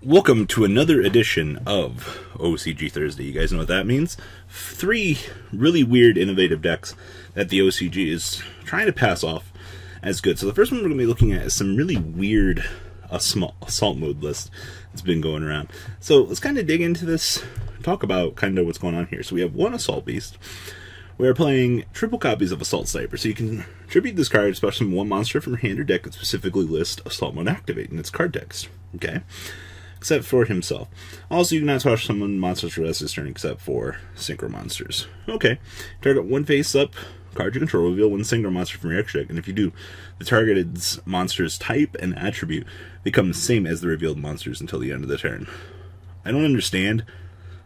Welcome to another edition of OCG Thursday. You guys know what that means? 3 really weird, innovative decks that the OCG is trying to pass off as good. So the first one we're going to be looking at is some really weird assault mode list that's been going around. So let's kind of dig into this, talk about kind of what's going on here. So we have one Assault Beast. We are playing triple copies of Assault Sniper, so you can tribute this card, especially one monster from your hand or deck that specifically lists Assault Mode Activate in its card text. Okay? Except for himself. Also, you cannot special summon monsters for the rest of this turn except for synchro monsters. Okay. Target one face-up card you control, reveal one synchro monster from your extra deck, and if you do, the targeted monster's type and attribute become the same as the revealed monsters until the end of the turn. I don't understand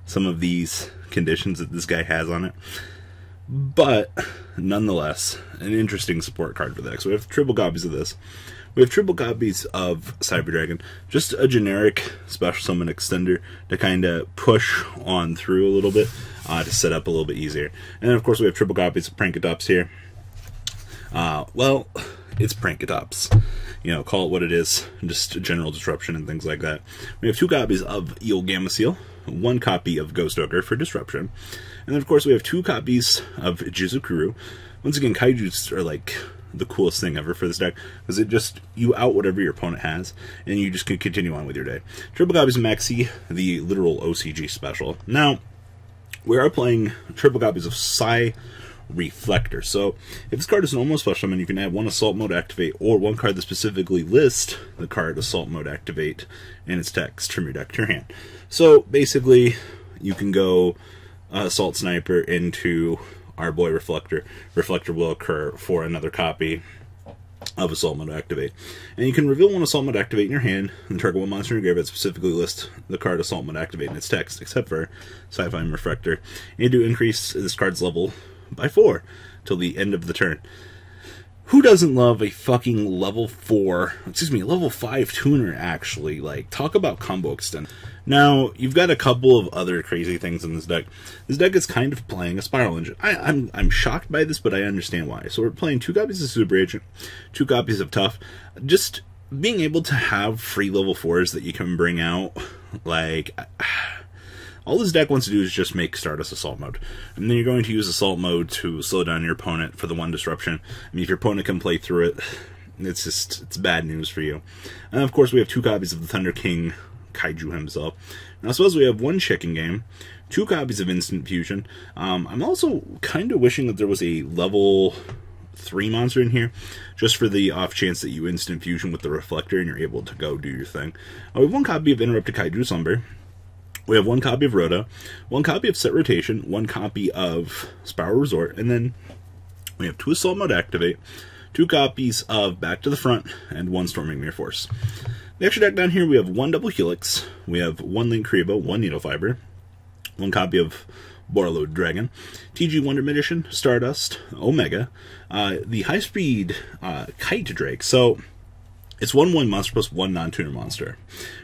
some of these conditions that this guy has on it, but nonetheless, an interesting support card for the deck. So we have triple copies of this. We have triple copies of Cyber Dragon, just a generic special summon extender to kind of push on through a little bit, to set up a little bit easier. And then, of course, we have triple copies of Prankatops here. Well, it's Prankatops. You know, call it what it is, just general disruption and things like that. We have 2 copies of Eel Gamma Seal, 1 copy of Ghost Ogre for disruption. And then, of course, we have 2 copies of Jizukuru. Once again, Kaijus are like the coolest thing ever for this deck, because it just, you out whatever your opponent has, and you just can continue on with your day. Triple copies of Maxi, the literal OCG special. Now, we are playing triple copies of Psy Reflector. So, if this card is an almost special summon, you can add 1 Assault Mode Activate, or 1 card that specifically lists the card Assault Mode Activate in its text from your deck to your hand. So, basically, you can go Assault Sniper into our boy Reflector. Reflector will occur for another copy of Assault Mode Activate. And you can reveal 1 Assault Mode Activate in your hand, and target 1 monster in your graveyard that specifically lists the card Assault Mode Activate in its text, except for Sci-Fi and Reflector. And you do increase this card's level by 4 till the end of the turn. Who doesn't love a fucking level 5 tuner, actually? Like, talk about combo extend. Now, you've got a couple of other crazy things in this deck. This deck is kind of playing a Spiral Engine. I'm shocked by this, but I understand why. So we're playing 2 copies of Super Agent, 2 copies of Tough. Just being able to have free level 4s that you can bring out, like, all this deck wants to do is just make Stardust Assault Mode. And then you're going to use Assault Mode to slow down your opponent for the 1 disruption. I mean, if your opponent can play through it, it's bad news for you. And of course, we have 2 copies of the Thunder King Kaiju himself. Now, I suppose we have 1 Chicken Game, 2 copies of Instant Fusion. I'm also kind of wishing that there was a level 3 monster in here, just for the off chance that you Instant Fusion with the Reflector and you're able to go do your thing. We have 1 copy of Interrupted Kaiju Slumber. We have 1 copy of Rhoda, 1 copy of Set Rotation, 1 copy of Spiral Resort, and then we have 2 Assault Mode Activate, 2 copies of Back to the Front, and 1 Storming Mirror Force. The extra deck down here, we have 1 Double Helix, we have 1 Link Kribo, 1 Needle Fiber, 1 copy of Borreload Dragon, TG Wonder Magician, Stardust, Omega, the High Speed Kite Drake. So, it's 1/1 monster plus 1 non-tuner monster.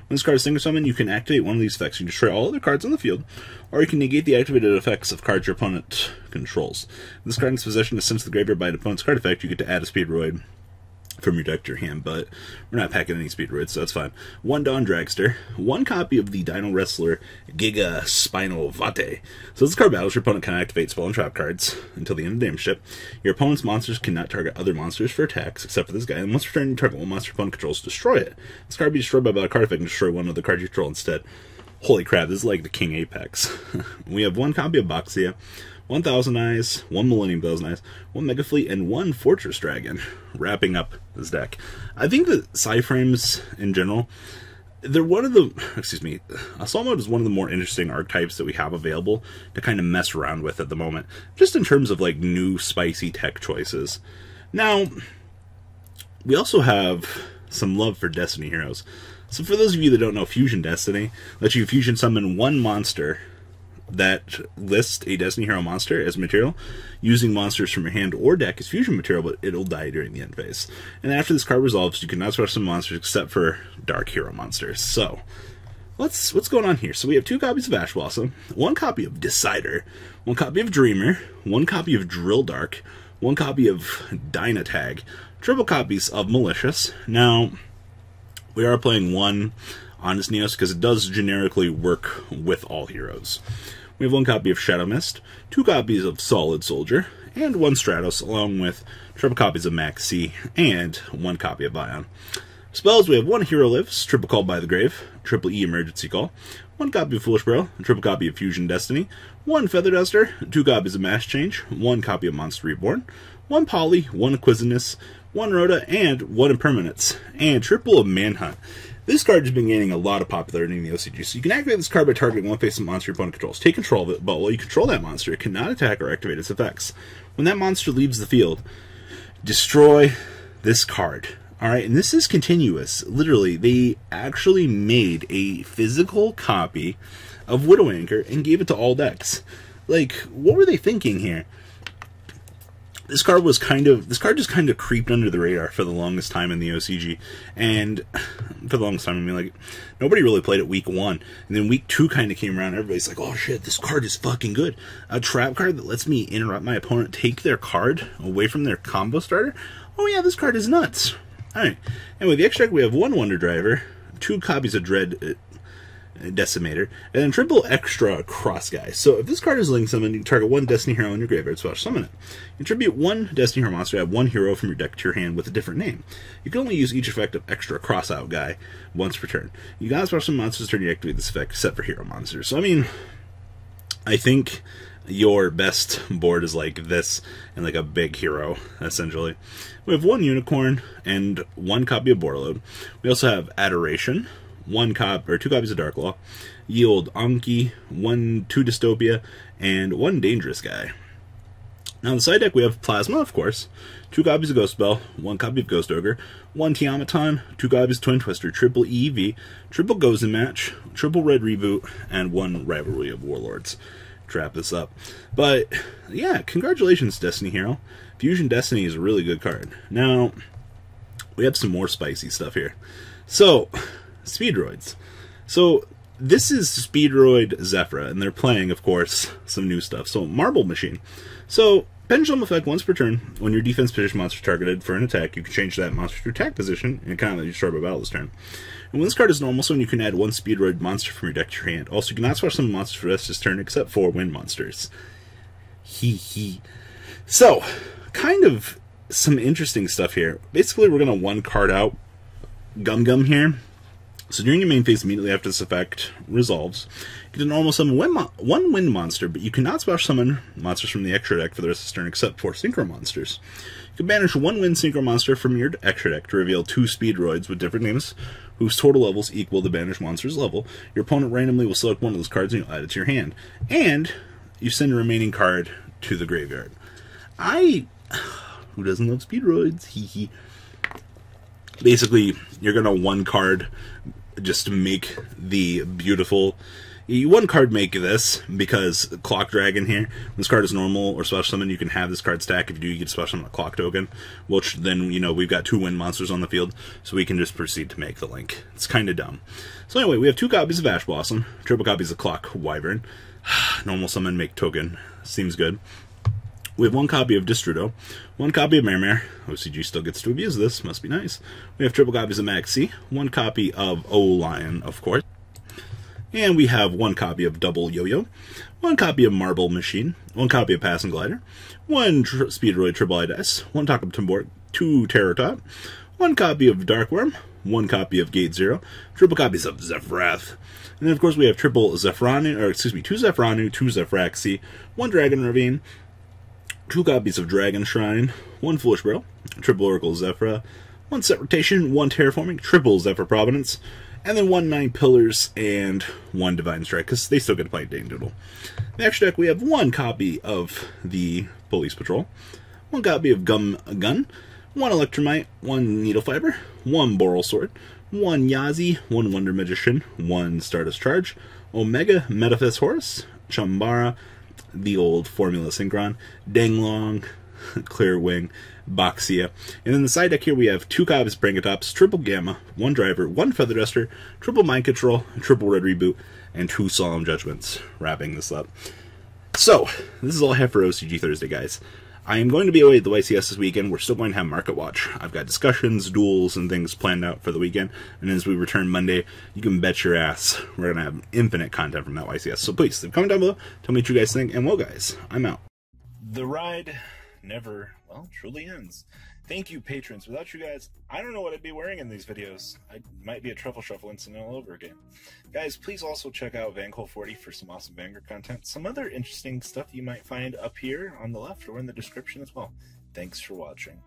When this card is single summon, you can activate 1 of these effects. You can destroy all other cards on the field, or you can negate the activated effects of cards your opponent controls. When this card in its possession is sent to the graveyard by an opponent's card effect, you get to add a Speedroid from your deck to your hand, but we're not packing any Speedroids, so that's fine. 1 Dawn Dragster, 1 copy of the Dino Wrestler Giga Spinal Vate. So this card battles, your opponent can activate spell and trap cards until the end of the damage step. Your opponent's monsters cannot target other monsters for attacks, except for this guy, and once per turn you target 1 monster your opponent controls, destroy it. This card will be destroyed by a card effect and destroy 1 of the cards you control instead. Holy crap, this is like the King Apex. We have 1 copy of Boxia, 1 Thousand Eyes, 1 Millennium Thousand Eyes, 1 Mega Fleet, and 1 Fortress Dragon, wrapping up this deck. I think that Psy-Frames, in general, they're one of the, Assault Mode is one of the more interesting archetypes that we have available to kind of mess around with at the moment, just in terms of, like, new spicy tech choices. Now, we also have some love for Destiny Heroes. So for those of you that don't know, Fusion Destiny lets you fusion summon 1 monster that lists a Destiny Hero monster as material, using monsters from your hand or deck as fusion material, but it'll die during the end phase. And after this card resolves, you cannot special summon monsters except for Dark Hero monsters. So, what's going on here? So we have 2 copies of Ash Blossom, 1 copy of Decider, 1 copy of Dreamer, 1 copy of Drill Dark, 1 copy of Dynatag, triple copies of Malicious. Now, we are playing 1 on this Neos because it does generically work with all heroes. We have 1 copy of Shadow Mist, 2 copies of Solid Soldier, and 1 Stratos, along with triple copies of Max C, and 1 copy of Ion. Spells, we have 1 Hero Lives, triple Call by the Grave, triple E Emergency Call, 1 copy of Foolish Bro, triple copy of Fusion Destiny, 1 Feather Duster, 2 copies of Mass Change, 1 copy of Monster Reborn, 1 Poly, 1 Acquisiveness, 1 Rhoda, and 1 Impermanence, and triple of Manhunt. This card has been gaining a lot of popularity in the OCG, so you can activate this card by targeting one face of monster your opponent controls. Take control of it, but while you control that monster, it cannot attack or activate its effects. When that monster leaves the field, destroy this card. Alright, and this is continuous. Literally, they actually made a physical copy of Widow Anchor and gave it to all decks. Like, what were they thinking here? This card just kind of creeped under the radar for the longest time in the OCG, and for the longest time, I mean, like, nobody really played it week 1, and then week 2 kind of came around, everybody's like, oh shit, this card is fucking good. A trap card that lets me interrupt my opponent, take their card away from their combo starter? Oh yeah, this card is nuts. Alright, and with the extra deck, we have 1 Wonder Driver, 2 copies of Dread Decimator, and then triple extra Cross Guy. So if this card is Link Summon, you can target 1 Destiny Hero in your graveyard, special summon it. You contribute 1 Destiny Hero monster, add 1 hero from your deck to your hand with a different name. You can only use each effect of extra Cross Out Guy once per turn. You got special summon monsters turn you activate this effect, except for hero monsters. So I mean, I think your best board is like this, and like a big hero, essentially. We have 1 Unicorn and 1 copy of Borderload. We also have Adoration, 2 copies of Dark Law, Yield Anki, 2 Dystopia, and 1 Dangerous Guy. Now on the side deck we have Plasma, of course, 2 copies of Ghost Spell, 1 copy of Ghost Ogre, 1 Tiamaton, 2 copies of Twin Twister, triple EV, triple Gozen Match, triple Red Reboot, and 1 Rivalry of Warlords. Wrap this up. But yeah, congratulations, Destiny Hero. Fusion Destiny is a really good card. Now, we have some more spicy stuff here. So, Speedroids. So, this is Speedroid Zefra, and they're playing, of course, some new stuff. So, Marble Machine. So, Pendulum effect once per turn. When your defense position monster is targeted for an attack, you can change that monster to attack position, and it kind of let you start by battle this turn. And when this card is normal summon, you can add 1 Speedroid monster from your deck to your hand. Also, you cannot swap summon monsters for the rest of this turn, except for wind monsters. Hee. So, kind of some interesting stuff here. Basically, we're going to 1 card out Gum here. So during your main phase, immediately after this effect resolves, you can normal summon 1 wind monster, but you cannot splash summon monsters from the extra deck for the rest of this turn, except for synchro monsters. You can banish 1 wind synchro monster from your extra deck to reveal 2 Speedroids with different names, whose total levels equal the banished monster's level. Your opponent randomly will select 1 of those cards and you'll add it to your hand. And you send a remaining card to the graveyard. Who doesn't love Speedroids? Hee. Basically, you're going to 1 card just to make the beautiful... 1 card make this, because Clock Dragon here, when this card is normal or special summon, you can have this card stack. If you do, you get special summon a Clock token, which then, you know, we've got 2 wind monsters on the field, so we can just proceed to make the link. It's kind of dumb. So anyway, we have 2 copies of Ash Blossom, triple copies of Clock Wyvern, normal summon, make token, seems good. We have 1 copy of Distrudo, 1 copy of Mare. OCG still gets to abuse this, must be nice. We have triple copies of Max C, 1 copy of O-Lion, of course. And we have 1 copy of Double Yo-Yo, 1 copy of Marble Machine, 1 copy of Passing Glider, 1 Speedroid Triple Dice, 1 copy of Timbort, 2 Terror Tot, 1 copy of Darkworm, 1 copy of Gate Zero, triple copies of Zephyrath. And then, of course, we have 2 Zephranu, 2 Zephyraxi, 1 Dragon Ravine, 2 copies of Dragon Shrine, 1 Foolish Bro, triple Oracle Zefra, 1 Set Rotation, 1 Terraforming, triple Zephyr Providence, and then 1 9 Pillars and 1 Divine Strike, because they still get to play Dane Doodle. In the extra deck, we have 1 copy of the Police Patrol, 1 copy of Gum Gun, 1 Electromite, 1 Needle Fiber, 1 Boral Sword, 1 Yazi, 1 Wonder Magician, 1 Stardust Charge, Omega Metaphys Horus, Chambara, the old Formula Synchron, Danglong, Clear Wing, Boxia. And in the side deck here we have 2 copies of Brangatops, triple Gamma, 1 Driver, 1 Feather Duster, triple Mind Control, triple Red Reboot, and 2 Solemn Judgments, wrapping this up. So, this is all I have for OCG Thursday, guys. I am going to be away at the YCS this weekend. We're still going to have Market Watch. I've got discussions, duels, and things planned out for the weekend. And as we return Monday, you can bet your ass we're going to have infinite content from that YCS. So please, comment down below. Tell me what you guys think. And well, guys, I'm out. The ride never, well, truly ends. Thank you, patrons. Without you guys, I don't know what I'd be wearing in these videos. I might be a truffle shuffle incident all over again. Guys, please also check out Vanquil40 for some awesome Vanguard content. Some other interesting stuff you might find up here on the left or in the description as well. Thanks for watching.